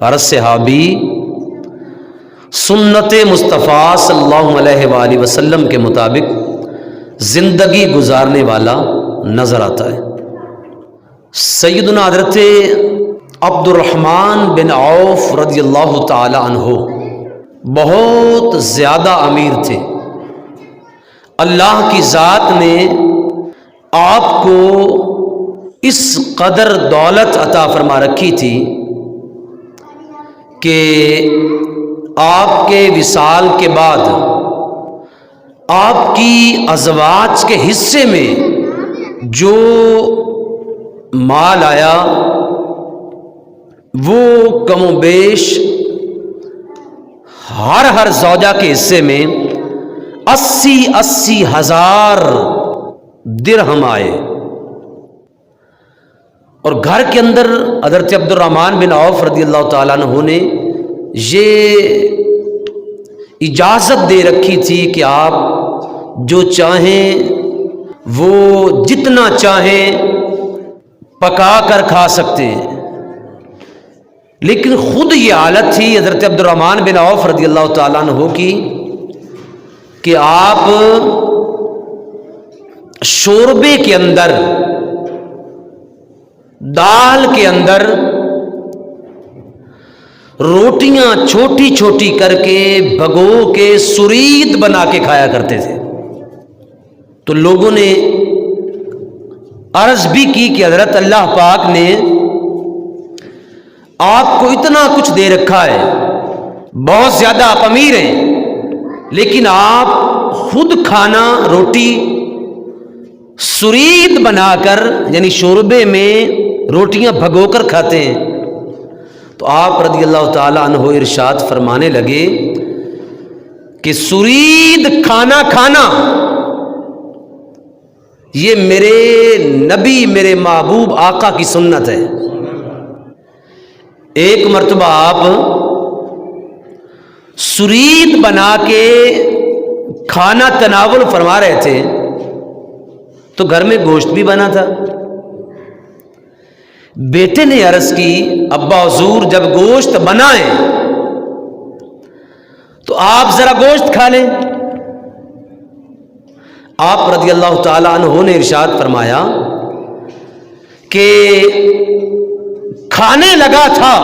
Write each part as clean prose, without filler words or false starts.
ہر صحابی سنت مصطفیٰ صلی اللہ علیہ وآلہ وسلم کے مطابق زندگی گزارنے والا نظر آتا ہے۔ سیدنا حضرت عبد الرحمن بن عوف رضی اللہ تعالی عنہ بہت زیادہ امیر تھے۔ اللہ کی ذات نے آپ کو اس قدر دولت عطا فرما رکھی تھی کہ آپ کے وصال کے بعد آپ کی ازواج کے حصے میں جو مال آیا وہ کم و بیش ہر زوجہ کے حصے میں 80 ہزار درہم آئے، اور گھر کے اندر حضرت عبد الرحمن بن عوف رضی اللہ تعالیٰ عنہ نے یہ اجازت دے رکھی تھی کہ آپ جو چاہیں وہ جتنا چاہیں پکا کر کھا سکتے ہیں، لیکن خود یہ حالت تھی حضرت عبد الرحمن بن عوف رضی اللہ تعالیٰ عنہ کی کہ آپ شوربے کے اندر، دال کے اندر روٹیاں چھوٹی چھوٹی کر کے بھگو کے سرید بنا کے کھایا کرتے تھے۔ تو لوگوں نے عرض بھی کی کہ حضرت اللہ پاک نے آپ کو اتنا کچھ دے رکھا ہے، بہت زیادہ آپ امیر ہیں، لیکن آپ خود کھانا روٹی سرید بنا کر یعنی شوربے میں روٹیاں بھگو کر کھاتے ہیں۔ تو آپ رضی اللہ تعالی عنہ ارشاد فرمانے لگے کہ سرید کھانا یہ میرے نبی، میرے محبوب آقا کی سنت ہے۔ ایک مرتبہ آپ سرید بنا کے کھانا تناول فرما رہے تھے تو گھر میں گوشت بھی بنا تھا۔ بیٹے نے عرض کی ابا حضور جب گوشت بنائیں تو آپ ذرا گوشت کھا لیں۔ آپ رضی اللہ تعالی عنہ نے ارشاد فرمایا کہ کھانے لگا تھا،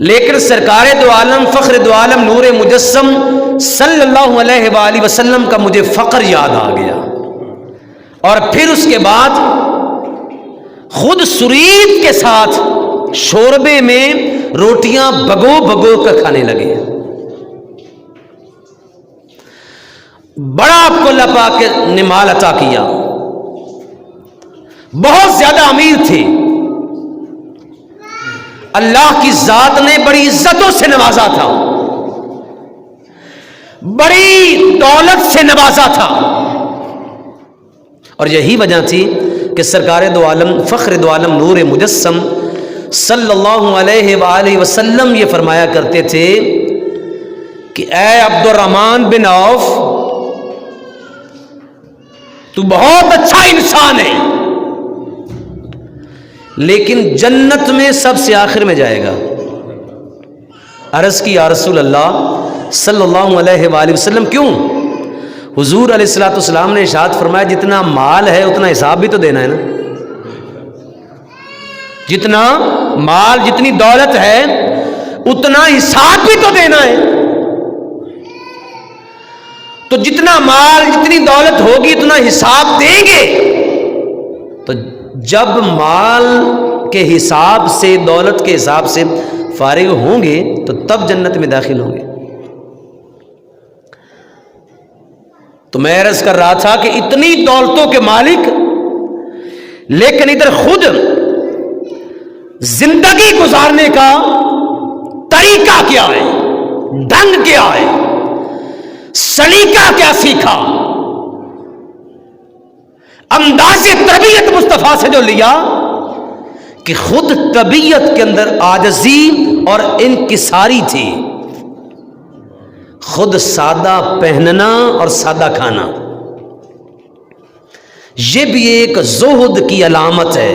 لیکن سرکار دو عالم فخر دو عالم نور مجسم صلی اللہ علیہ وآلہ وسلم کا مجھے فقر یاد آ گیا، اور پھر اس کے بعد خود سرید کے ساتھ شوربے میں روٹیاں بھگو کر کھانے لگے۔ بڑا آپ کو اللہ پاک نے مال عطا کیا، بہت زیادہ امیر تھے، اللہ کی ذات نے بڑی عزتوں سے نوازا تھا، بڑی دولت سے نوازا تھا، اور یہی وجہ تھی کہ سرکار دو عالم فخر دو عالم نور مجسم صلی اللہ علیہ وآلہ وسلم یہ فرمایا کرتے تھے کہ اے عبد الرحمن بن عوف، تو بہت اچھا انسان ہے، لیکن جنت میں سب سے آخر میں جائے گا۔ عرض کی یا رسول اللہ صلی اللہ علیہ وآلہ وسلم کیوں؟ حضور علیہ الصلوۃ والسلام نے ارشاد فرمایا جتنا مال ہے اتنا حساب بھی تو دینا ہے نا، جتنا مال جتنی دولت ہے اتنا حساب بھی تو دینا ہے۔ تو جتنا مال جتنی دولت ہوگی اتنا حساب دیں گے، تو جب مال کے حساب سے دولت کے حساب سے فارغ ہوں گے تو تب جنت میں داخل ہوں گے۔ تو میں عرض کر رہا تھا کہ اتنی دولتوں کے مالک، لیکن ادھر خود زندگی گزارنے کا طریقہ کیا ہے، ڈھنگ کیا ہے، سلیقہ کیا سیکھا، انداز تربیت مصطفیٰ سے جو لیا کہ خود طبیعت کے اندر عاجزی اور انکساری تھی، خود سادہ پہننا اور سادہ کھانا، یہ بھی ایک زہد کی علامت ہے،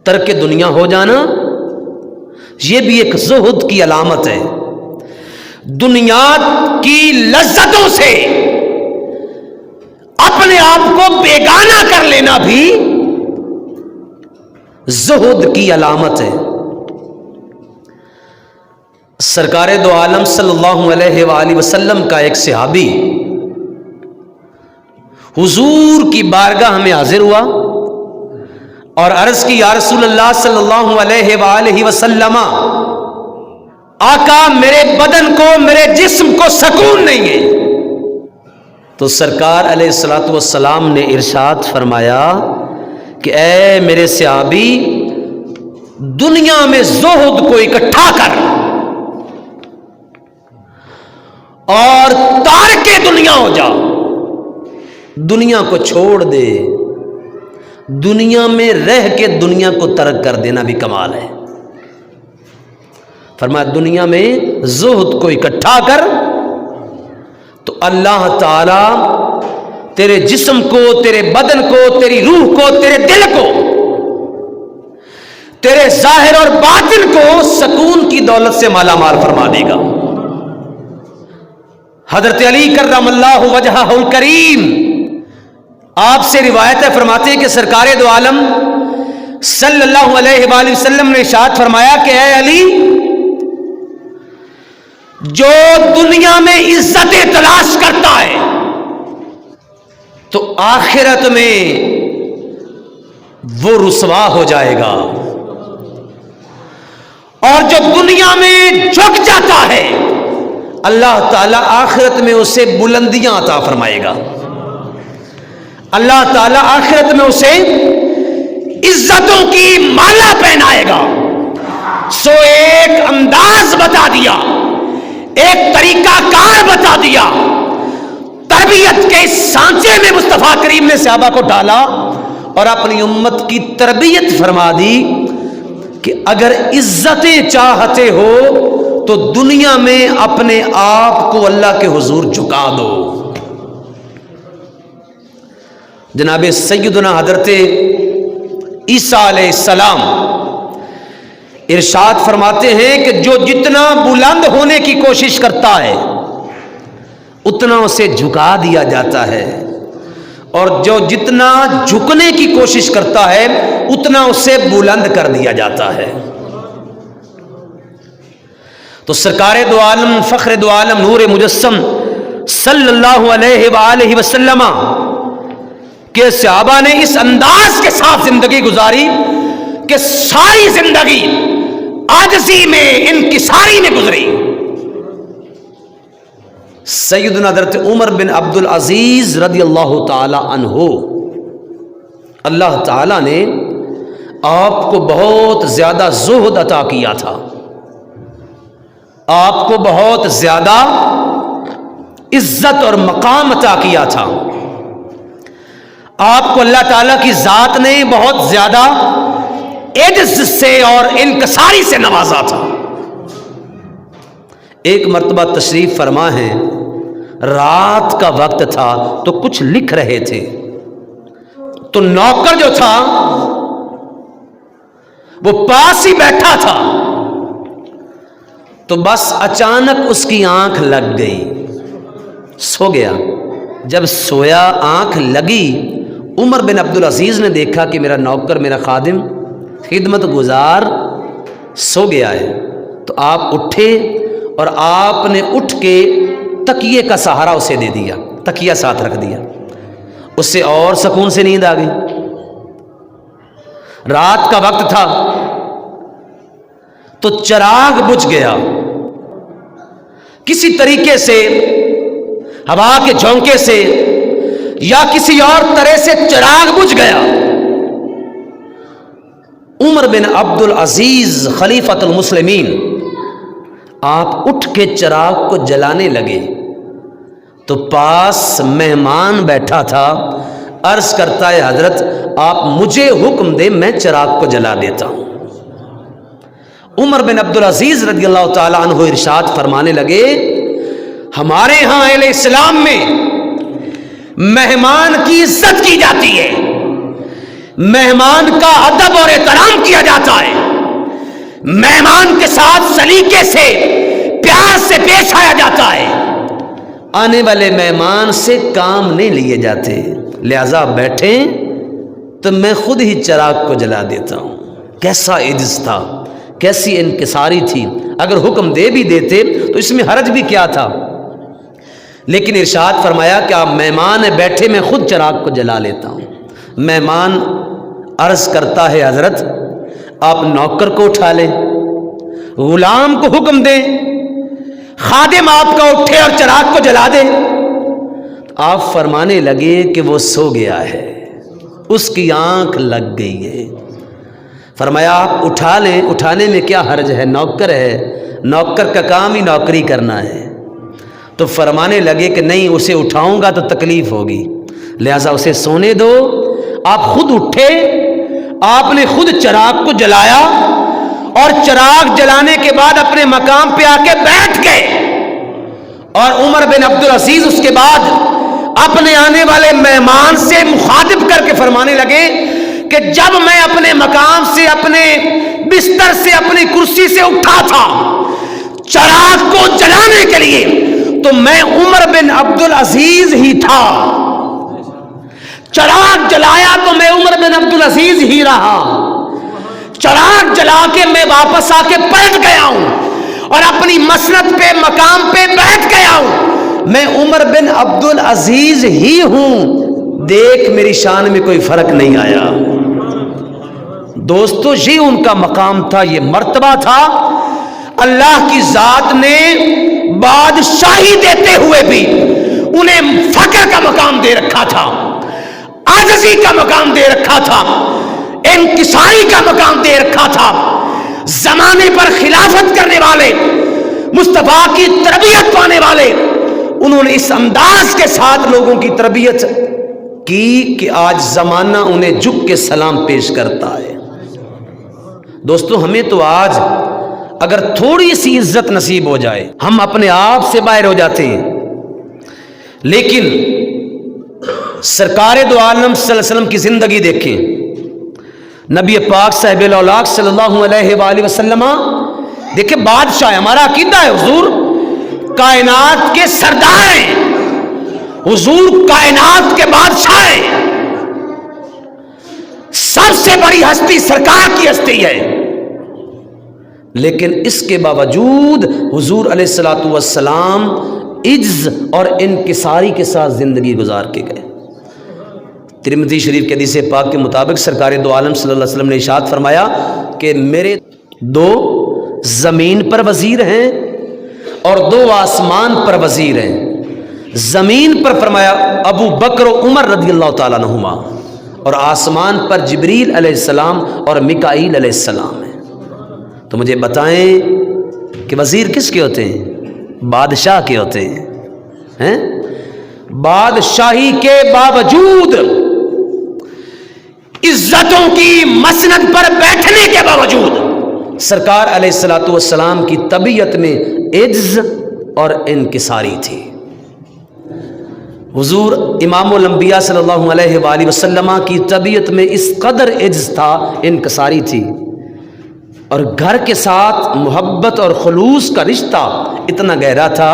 ترک دنیا ہو جانا یہ بھی ایک زہد کی علامت ہے. دنیا کی لذتوں سے اپنے آپ کو بیگانہ کر لینا بھی زہد کی علامت ہے. سرکار دو عالم صلی اللہ علیہ وآلہ وسلم کا ایک صحابی حضور کی بارگاہ میں حاضر ہوا اور عرض کی یا رسول اللہ صلی اللہ علیہ وآلہ وسلم آقا میرے بدن کو میرے جسم کو سکون نہیں ہے. تو سرکار علیہ الصلوۃ والسلام نے ارشاد فرمایا کہ اے میرے صحابی دنیا میں زہد کو اکٹھا کر اور تارک دنیا ہو جا. دنیا کو چھوڑ دے. دنیا میں رہ کے دنیا کو ترک کر دینا بھی کمال ہے. فرمایا دنیا میں زہد کو اکٹھا کر تو اللہ تعالی تیرے جسم کو، تیرے بدن کو، تیری روح کو، تیرے دل کو، تیرے ظاہر اور باطن کو سکون کی دولت سے مالا مال فرما دے گا. حضرت علی کرم اللہ وجہہ الکریم آپ سے روایت ہے، فرماتے ہیں کہ سرکار دو عالم صلی اللہ علیہ وآلہ وسلم نے ارشاد فرمایا کہ اے علی جو دنیا میں عزتیں تلاش کرتا ہے تو آخرت میں وہ رسوا ہو جائے گا، اور جو دنیا میں جھک جاتا ہے اللہ تعالیٰ آخرت میں اسے بلندیاں عطا فرمائے گا. اللہ تعالیٰ آخرت میں اسے عزتوں کی مالا پہنائے گا. سو ایک انداز بتا دیا، ایک طریقہ کار بتا دیا. تربیت کے اس سانچے میں مصطفیٰ کریم نے صحابہ کو ڈالا اور اپنی امت کی تربیت فرما دی کہ اگر عزتیں چاہتے ہو تو دنیا میں اپنے آپ کو اللہ کے حضور جھکا دو. جناب سیدنا حضرت عیسیٰ علیہ السلام ارشاد فرماتے ہیں کہ جو جتنا بلند ہونے کی کوشش کرتا ہے اتنا اسے جھکا دیا جاتا ہے، اور جو جتنا جھکنے کی کوشش کرتا ہے اتنا اسے بلند کر دیا جاتا ہے. تو سرکار دو عالم فخر دو عالم نور مجسم صلی اللہ علیہ وآلہ وسلم کے صحابہ نے اس انداز کے ساتھ زندگی گزاری کہ ساری زندگی عاجزی میں، انکساری میں گزری. سیدنا حضرت عمر بن عبد العزیز رضی اللہ تعالی عنہ، اللہ تعالی نے آپ کو بہت زیادہ زہد عطا کیا تھا، آپ کو بہت زیادہ عزت اور مقام عطا کیا تھا. آپ کو اللہ تعالیٰ کی ذات نے بہت زیادہ عجز سے اور انکساری سے نوازا تھا. ایک مرتبہ تشریف فرما ہے، رات کا وقت تھا تو کچھ لکھ رہے تھے، تو نوکر جو تھا وہ پاس ہی بیٹھا تھا، تو بس اچانک اس کی آنکھ لگ گئی، سو گیا. جب سویا آنکھ لگی، عمر بن عبد العزیز نے دیکھا کہ میرا نوکر، میرا خادم، خدمت گزار سو گیا ہے. تو آپ اٹھے اور آپ نے اٹھ کے تکیے کا سہارا اسے دے دیا، تکیہ ساتھ رکھ دیا. اس سے اور سکون سے نیند آ گئی. رات کا وقت تھا تو چراغ بجھ گیا. کسی طریقے سے ہوا کے جھونکے سے یا کسی اور طرح سے چراغ بجھ گیا. عمر بن عبد العزیز خلیفۃ المسلمین آپ اٹھ کے چراغ کو جلانے لگے تو پاس مہمان بیٹھا تھا. عرض کرتا ہے حضرت آپ مجھے حکم دے میں چراغ کو جلا دیتا ہوں. عمر بن عبد العزیز رضی اللہ تعالی عنہ ارشاد فرمانے لگے ہمارے ہاں اہل اسلام میں مہمان کی عزت کی جاتی ہے، مہمان کا ادب اور احترام کیا جاتا ہے، مہمان کے ساتھ سلیقے سے پیار سے پیش آیا جاتا ہے، آنے والے مہمان سے کام نہیں لیے جاتے۔ لہذا بیٹھیں تو میں خود ہی چراغ کو جلا دیتا ہوں۔ کیسا عجز تھا، کیسی انکساری تھی، اگر حکم دے بھی دیتے تو اس میں حرج بھی کیا تھا، لیکن ارشاد فرمایا کہ آپ مہمان ہیں بیٹھے، میں خود چراغ کو جلا لیتا ہوں۔ مہمان عرض کرتا ہے حضرت آپ نوکر کو اٹھا لیں، غلام کو حکم دیں، خادم آپ کا اٹھے اور چراغ کو جلا دے۔ آپ فرمانے لگے کہ وہ سو گیا ہے، اس کی آنکھ لگ گئی ہے۔ فرمایا آپ اٹھا لیں، اٹھانے میں کیا حرج ہے، نوکر ہے، نوکر کا کام ہی نوکری کرنا ہے۔ تو فرمانے لگے کہ نہیں، اسے اٹھاؤں گا تو تکلیف ہوگی، لہذا اسے سونے دو۔ آپ خود اٹھے، آپ نے خود چراغ کو جلایا اور چراغ جلانے کے بعد اپنے مقام پہ آ کے بیٹھ گئے، اور عمر بن عبدالعزیز اس کے بعد اپنے آنے والے مہمان سے مخاطب کر کے فرمانے لگے کہ جب میں اپنے مقام سے، اپنے بستر سے، اپنی کرسی سے اٹھا تھا چراغ کو جلانے کے لیے تو میں عمر بن عبدالعزیز ہی تھا، چراغ جلایا تو میں عمر بن عبدالعزیز ہی رہا، چراغ جلا کے میں واپس آ کے پلٹ گیا ہوں اور اپنی مسند پہ، مقام پہ بیٹھ گیا ہوں، میں عمر بن عبدالعزیز ہی ہوں، دیکھ میری شان میں کوئی فرق نہیں آیا۔ دوستو یہ ان کا مقام تھا، یہ مرتبہ تھا۔ اللہ کی ذات نے بادشاہی دیتے ہوئے بھی انہیں فقر کا مقام دے رکھا تھا، عاجزی کا مقام دے رکھا تھا، انکساری کا مقام دے رکھا تھا۔ زمانے پر خلافت کرنے والے، مصطفیٰ کی تربیت پانے والے، انہوں نے اس انداز کے ساتھ لوگوں کی تربیت کی کہ آج زمانہ انہیں جھک کے سلام پیش کرتا ہے۔ دوستو ہمیں تو آج اگر تھوڑی سی عزت نصیب ہو جائے ہم اپنے آپ سے باہر ہو جاتے ہیں، لیکن سرکار دو عالم صلی اللہ علیہ وسلم کی زندگی دیکھیں، نبی پاک صاحب الاولاق صلی اللہ علیہ وآلہ وسلم دیکھیں، بادشاہ ہے، ہمارا عقیدہ ہے حضور کائنات کے سردار ہیں، حضور کائنات کے بادشاہ ہیں، سب سے بڑی ہستی سرکار کی ہستی ہے، لیکن اس کے باوجود حضور علیہ الصلوۃ والسلام عجز اور انکساری کے ساتھ زندگی گزار کے گئے۔ ترمذی شریف کے حدیث پاک کے مطابق سرکار دو عالم صلی اللہ علیہ وسلم نے ارشاد فرمایا کہ میرے دو زمین پر وزیر ہیں اور دو آسمان پر وزیر ہیں۔ زمین پر فرمایا ابو بکر و عمر رضی اللہ تعالیٰ عنہما، اور آسمان پر جبریل علیہ السلام اور میکائیل علیہ السلام ہیں۔ تو مجھے بتائیں کہ وزیر کس کے ہوتے ہیں؟ بادشاہ کے ہوتے ہیں۔ بادشاہی کے باوجود، عزتوں کی مسند پر بیٹھنے کے باوجود، سرکار علیہ الصلوۃ والسلام کی طبیعت میں عجز اور انکساری تھی۔ حضور امام الانبیاء صلی اللہ علیہ وآلہ وسلم کی طبیعت میں اس قدر عجز تھا، انکساری تھی، اور گھر کے ساتھ محبت اور خلوص کا رشتہ اتنا گہرا تھا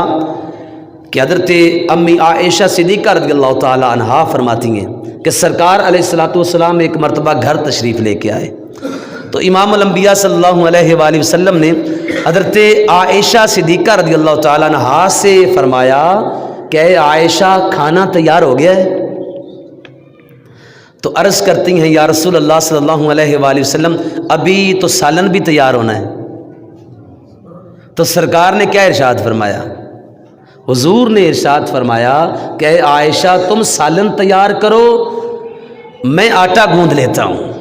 کہ حضرت امی عائشہ صدیقہ رضی اللہ تعالی عنہا فرماتی ہیں کہ سرکار علیہ الصلوۃ والسلام ایک مرتبہ گھر تشریف لے کے آئے تو امام الانبیاء صلی اللہ علیہ وآلہ وسلم نے حضرت عائشہ صدیقہ رضی اللہ تعالی عنہا سے فرمایا کہ اے عائشہ کھانا تیار ہو گیا ہے؟ تو عرض کرتی ہیں یا رسول اللہ صلی اللہ علیہ وآلہ وسلم ابھی تو سالن بھی تیار ہونا ہے۔ تو سرکار نے کیا ارشاد فرمایا؟ حضور نے ارشاد فرمایا کہ اے عائشہ تم سالن تیار کرو، میں آٹا گوندھ لیتا ہوں۔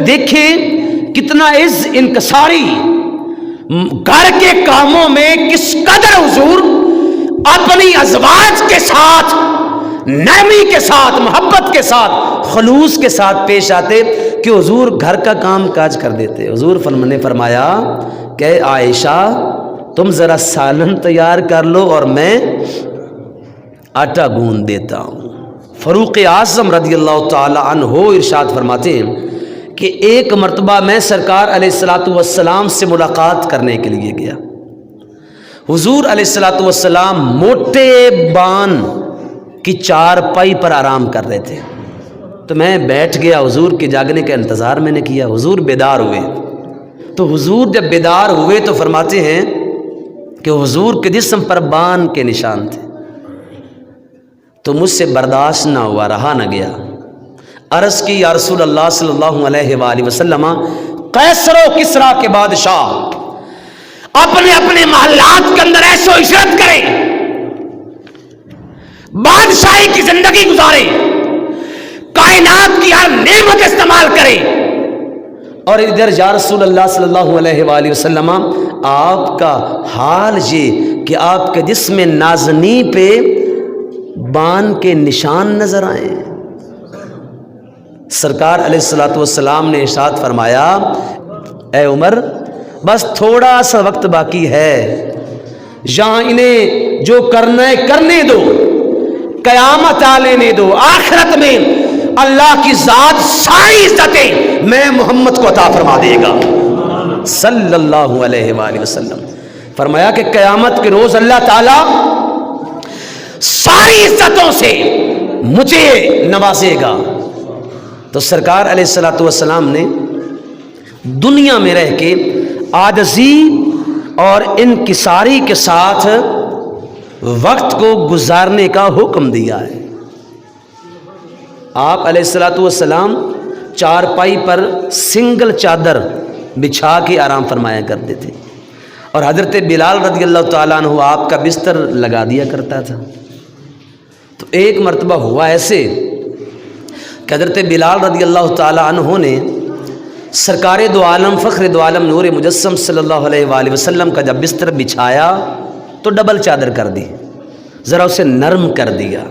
دیکھیں کتنا عز انکساری، گھر کے کاموں میں کس قدر حضور اپنی ازواج کے ساتھ نرمی کے ساتھ، محبت کے ساتھ، خلوص کے ساتھ پیش آتے کہ حضور گھر کا کام کاج کر دیتے۔ حضور نے فرمایا کہ عائشہ تم ذرا سالن تیار کر لو اور میں آٹا گوندھ دیتا ہوں۔ فاروق اعظم رضی اللہ تعالی عنہ ارشاد فرماتے ہیں کہ ایک مرتبہ میں سرکار علیہ الصلاۃ والسلام سے ملاقات کرنے کے لیے گیا. حضور علیہ الصلاۃ والسلام موٹے بان کی چارپائی پر آرام کر رہے تھے. تو میں بیٹھ گیا، حضور کے جاگنے کا انتظار میں نے کیا. حضور بیدار ہوئے. تو حضور جب بیدار ہوئے تو فرماتے ہیں کہ حضور کے جسم پر بان کے نشان تھے. تو مجھ سے برداشت نہ ہوا، رہا نہ گیا. عرض کی یا رسول اللہ صلی اللہ علیہ وآلہ وسلم، قیصر و کسریٰ کے بادشاہ اپنے اپنے محلات کے اندر عیش و عشرت کریں، بادشاہی کی زندگی گزاریں، کائنات کی ہر نعمت استعمال کریں، اور ادھر یا رسول اللہ صلی اللہ علیہ وآلہ وسلم آپ کا حال یہ کہ آپ کے جسم نازنی پہ بان کے نشان نظر آئیں. سرکار علیہ الصلاۃ والسلام نے ارشاد فرمایا، اے عمر بس تھوڑا سا وقت باقی ہے، یہاں انہیں جو کرنا ہے کرنے دو، قیامت آنے دو. آخرت میں اللہ کی ذات ساری عزتیں میں محمد کو عطا فرما دے گا صلی اللہ علیہ وآلہ وسلم. فرمایا کہ قیامت کے روز اللہ تعالی ساری عزتوں سے مجھے نوازے گا. تو سرکار علیہ الصلاۃ والسلام نے دنیا میں رہ کے عاجزی اور انکساری کے ساتھ وقت کو گزارنے کا حکم دیا ہے. آپ علیہ الصلاۃ والسلام چارپائی پر سنگل چادر بچھا کے آرام فرمایا کرتے تھے، اور حضرت بلال رضی اللہ تعالیٰ عنہ آپ کا بستر لگا دیا کرتا تھا. تو ایک مرتبہ ہوا ایسے کہ حضرت بلال رضی اللہ تعالیٰ عنہ نے سرکار دو عالم فخر دو عالم نور مجسم صلی اللہ علیہ وآلہ وسلم کا جب بستر بچھایا تو ڈبل چادر کر دی، ذرا اسے نرم کر دیا.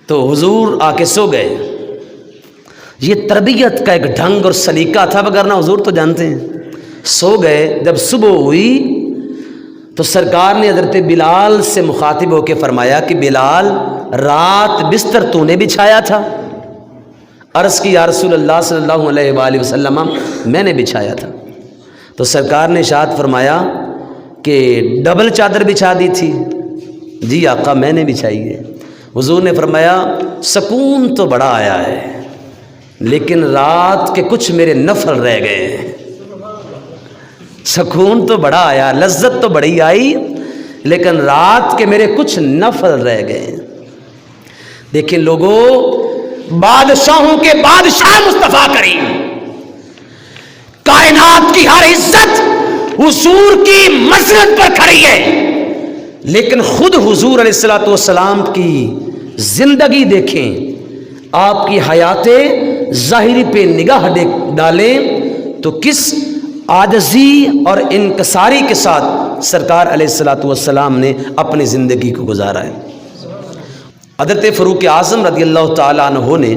تو حضور آ کے سو گئے. یہ تربیت کا ایک ڈھنگ اور سلیقہ تھا، وگرنہ حضور تو جانتے ہیں. سو گئے. جب صبح ہوئی تو سرکار نے حضرت بلال سے مخاطب ہو کے فرمایا کہ بلال، رات بستر تو نے بچھایا تھا؟ عرض کی یا رسول اللہ صلی اللہ علیہ وآلہ وسلم میں نے بچھایا تھا. تو سرکار نے ارشاد فرمایا کہ ڈبل چادر بچھا دی تھی؟ جی آقا میں نے بچھائی ہے. حضور نے فرمایا سکون تو بڑا آیا ہے، لیکن رات کے کچھ میرے نفل رہ گئے ہیں. سکون تو بڑا آیا، لذت تو بڑی آئی، لیکن رات کے میرے کچھ نفل رہ گئے. دیکھیں لوگوں، بادشاہوں کے بادشاہ مصطفیٰ کریم، کائنات کی ہر عزت حضور کی مسند پر کھڑی ہے، لیکن خود حضور علیہ الصلوۃ والسلام کی زندگی دیکھیں، آپ کی حیات ظاہری پہ نگاہ ڈالیں تو کس عاجزی اور انکساری کے ساتھ سرکار علیہ الصلوۃ والسلام نے اپنی زندگی کو گزارا ہے. حضرت فاروق اعظم رضی اللہ تعالیٰ عنہ نے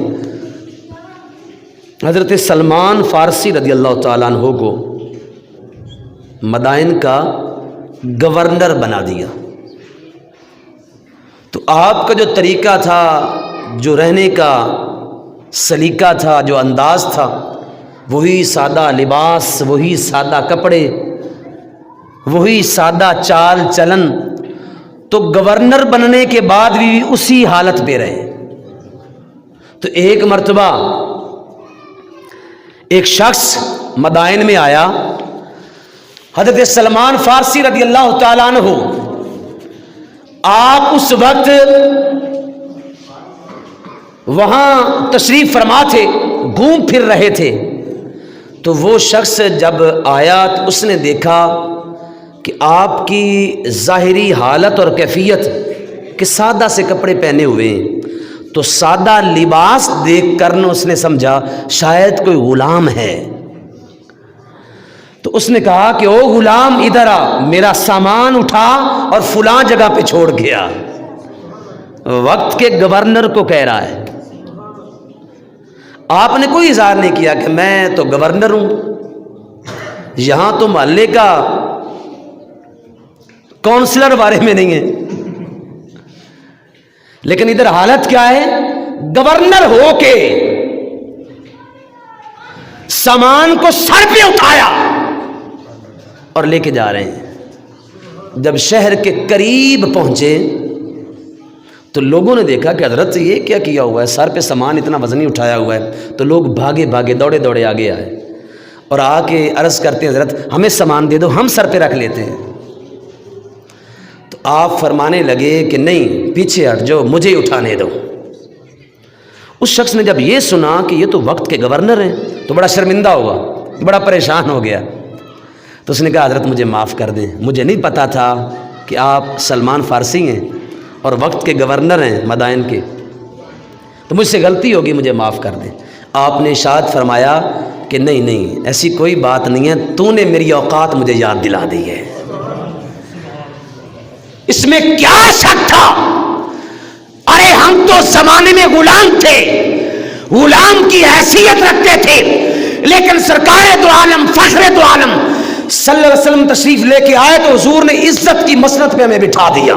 حضرت سلمان فارسی رضی اللہ تعالیٰ عنہ کو مدائن کا گورنر بنا دیا. تو آپ کا جو طریقہ تھا، جو رہنے کا سلیقہ تھا، جو انداز تھا، وہی سادہ لباس، وہی سادہ کپڑے، وہی سادہ چال چلن. تو گورنر بننے کے بعد بھی اسی حالت پہ رہے. تو ایک مرتبہ ایک شخص مدائن میں آیا، حضرت سلمان فارسی رضی اللہ تعالیٰ عنہ، آپ اس وقت وہاں تشریف فرما تھے، گھوم پھر رہے تھے. تو وہ شخص جب آیا تو اس نے دیکھا کہ آپ کی ظاہری حالت اور کیفیت کہ سادہ سے کپڑے پہنے ہوئے ہیں. تو سادہ لباس دیکھ کر اس نے سمجھا شاید کوئی غلام ہے. تو اس نے کہا کہ او غلام ادھر آ، میرا سامان اٹھا اور فلاں جگہ پہ چھوڑ گیا. وقت کے گورنر کو کہہ رہا ہے. آپ نے کوئی اظہار نہیں کیا کہ میں تو گورنر ہوں، یہاں تو محلے کا کونسلر بارے میں نہیں ہے. لیکن ادھر حالت کیا ہے؟ گورنر ہو کے سامان کو سر پہ اٹھایا اور لے کے جا رہے ہیں۔ جب شہر کے قریب پہنچے تو لوگوں نے دیکھا کہ حضرت یہ کیا کیا ہوا ہے، سر پہ سامان اتنا وزنی اٹھایا ہوا ہے۔ تو لوگ بھاگے بھاگے دوڑے دوڑے آگے آئے اور آ کے عرض کرتے ہیں حضرت ہمیں سامان دے دو، ہم سر پہ رکھ لیتے ہیں۔ تو آپ فرمانے لگے کہ نہیں، پیچھے ہٹ جاؤ، مجھے اٹھانے دو۔ اس شخص نے جب یہ سنا کہ یہ تو وقت کے گورنر ہیں تو بڑا شرمندہ ہوا، بڑا پریشان ہو گیا۔ تو اس نے کہا حضرت مجھے معاف کر دیں، مجھے نہیں پتا تھا کہ آپ سلمان فارسی ہیں اور وقت کے گورنر ہیں مدائن کے، تو مجھ سے غلطی ہوگی، مجھے معاف کر دیں۔ آپ نے ارشاد فرمایا کہ نہیں نہیں، ایسی کوئی بات نہیں ہے، تو نے میری اوقات مجھے یاد دلا دی ہے۔ اس میں کیا شک تھا؟ ارے ہم تو زمانے میں غلام تھے، غلام کی حیثیت رکھتے تھے، لیکن سرکار دو عالم فخر دو عالم صلی اللہ علیہ وسلم تشریف لے کے آئے تو حضور نے عزت کی مسند پہ ہمیں بٹھا دیا،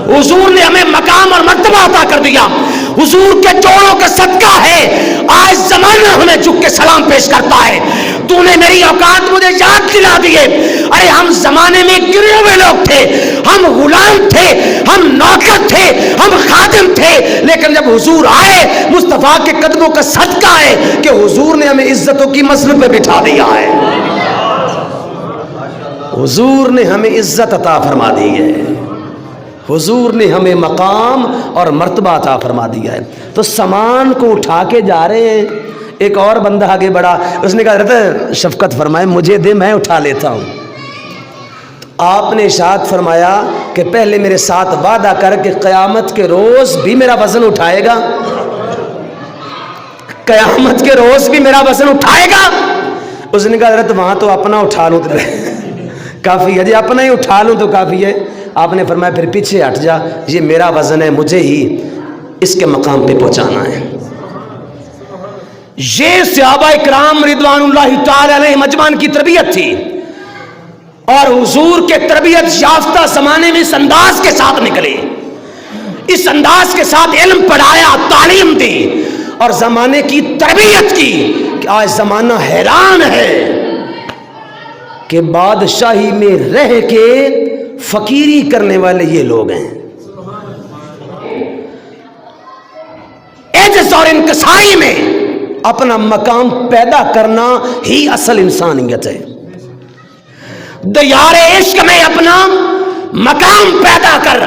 حضور نے ہمیں مقام اور مرتبہ عطا کر دیا۔ حضور کے جوڑوں کا صدقہ ہے آج زمانہ ہمیں جھک کے سلام پیش کرتا ہے، تو نے میری اوقات مجھے یاد دلا دیے۔ ارے ہم زمانے میں گرے ہوئے لوگ تھے، ہم غلام تھے، ہم نوکر تھے، ہم خادم تھے، لیکن جب حضور آئے مصطفیٰ کے قدموں کا صدقہ ہے کہ حضور نے ہمیں عزتوں کی مسند پہ بٹھا دیا ہے، حضور نے ہمیں عزت عطا فرما دی ہے، حضور نے ہمیں مقام اور مرتبہ عطا فرما دیا ہے۔ تو سامان کو اٹھا کے جا رہے ہیں، ایک اور بندہ آگے بڑھا، اس نے کہا حضرت شفقت فرمائے مجھے دے، میں اٹھا لیتا ہوں۔ آپ نے ارشاد فرمایا کہ پہلے میرے ساتھ وعدہ کر کہ قیامت کے روز بھی میرا وزن اٹھائے گا، قیامت کے روز بھی میرا وزن اٹھائے گا۔ اس نے کہا حضرت وہاں تو اپنا اٹھا لوں تو کافی ہے، جی اپنا ہی اٹھا لوں تو کافی ہے۔ آپ نے فرمایا پھر پیچھے ہٹ جا، یہ میرا وزن ہے، مجھے ہی اس کے مقام پہ پہنچانا ہے۔ یہ صحابہ کرام رضوان اللہ تعالی علیہم اجمعین کی تربیت تھی، اور حضور کے تربیت یافتہ زمانے میں اس انداز کے ساتھ نکلے، اس انداز کے ساتھ علم پڑھایا، تعلیم دی اور زمانے کی تربیت کی کہ آج زمانہ حیران ہے کہ بادشاہی میں رہ کے فقیری کرنے والے یہ لوگ ہیں۔ عجز اور انکساری میں اپنا مقام پیدا کرنا ہی اصل انسانیت ہے۔ دیار عشق میں اپنا مقام پیدا کر،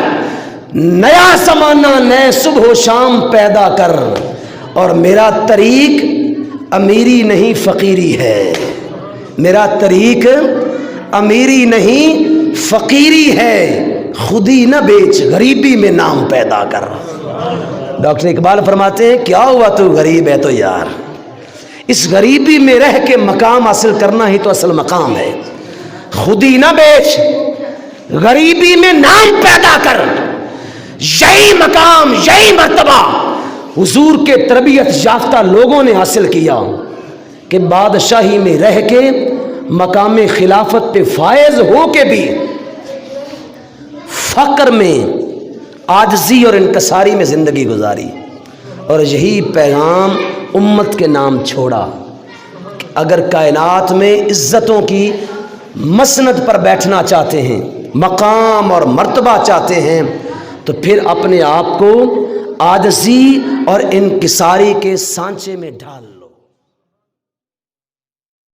نیا زمانہ نئے صبح و شام پیدا کر، اور میرا طریق امیری نہیں فقیری ہے، میرا طریق امیری نہیں فقیری ہے، خودی نہ بیچ غریبی میں نام پیدا کر۔ ڈاکٹر اقبال فرماتے ہیں کیا ہوا تو غریب ہے تو یار، اس غریبی میں رہ کے مقام حاصل کرنا ہی تو اصل مقام ہے۔ خودی نہ بیچ، غریبی میں نام پیدا کر، یہی مقام یہی مرتبہ حضور کے تربیت یافتہ لوگوں نے حاصل کیا کہ بادشاہی میں رہ کے مقام خلافت پہ فائز ہو کے بھی فقر میں عاجزی اور انکساری میں زندگی گزاری، اور یہی پیغام امت کے نام چھوڑا کہ اگر کائنات میں عزتوں کی مسند پر بیٹھنا چاہتے ہیں، مقام اور مرتبہ چاہتے ہیں، تو پھر اپنے آپ کو عاجزی اور انکساری کے سانچے میں ڈال